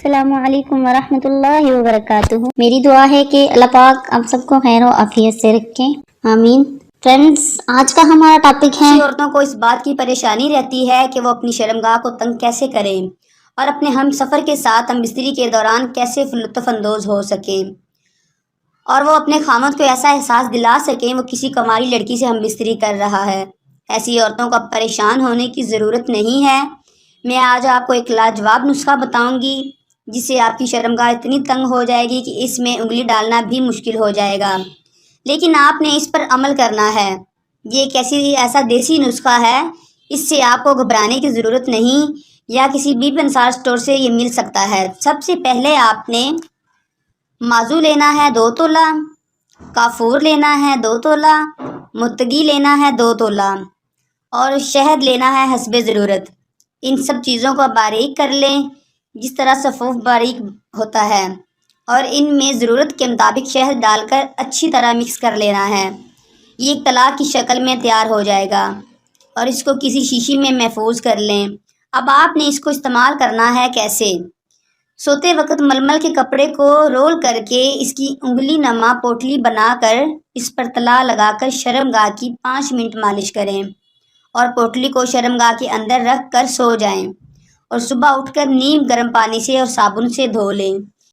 السلام علیکم ورحمۃ اللہ وبرکاتہ۔ میری دعا ہے کہ اللہ پاک آپ سب کو خیر و عافیت سے رکھیں، آمین۔ فرینڈز، آج کا ہمارا ٹاپک ہے عورتوں کو اس بات کی پریشانی رہتی ہے کہ وہ اپنی شرمگاہ کو تنگ کیسے کریں اور اپنے ہم سفر کے ساتھ ہم بستری کے دوران کیسے لطف اندوز ہو سکیں اور وہ اپنے خامد کو ایسا احساس دلا سکیں وہ کسی کماری لڑکی سے ہم بستری کر رہا ہے۔ ایسی عورتوں کو اب پریشان ہونے کی ضرورت نہیں ہے۔ میں آج آپ کو ایک لاجواب نسخہ بتاؤں گی جس سے آپ کی شرمگاہ اتنی تنگ ہو جائے گی کہ اس میں انگلی ڈالنا بھی مشکل ہو جائے گا، لیکن آپ نے اس پر عمل کرنا ہے۔ یہ ایک ایسا دیسی نسخہ ہے، اس سے آپ کو گھبرانے کی ضرورت نہیں، یا کسی بھی پنسار سٹور سے یہ مل سکتا ہے۔ سب سے پہلے آپ نے مازو لینا ہے 2 تولہ، کافور لینا ہے 2 تولہ، متگی لینا ہے 2 تولہ اور شہد لینا ہے حسب ضرورت۔ ان سب چیزوں کو باریک کر لیں جس طرح صفوف باریک ہوتا ہے، اور ان میں ضرورت کے مطابق شہد ڈال کر اچھی طرح مکس کر لینا ہے۔ یہ ایک طلاق کی شکل میں تیار ہو جائے گا اور اس کو کسی شیشی میں محفوظ کر لیں۔ اب آپ نے اس کو استعمال کرنا ہے کیسے؟ سوتے وقت ململ کے کپڑے کو رول کر کے اس کی انگلی نما پوٹلی بنا کر اس پر تلا لگا کر شرمگاہ کی 5 منٹ مالش کریں اور پوٹلی کو شرمگاہ کے اندر رکھ کر سو جائیں، اور صبح اٹھ کر نیم گرم پانی سے اور صابن سے دھو لیں۔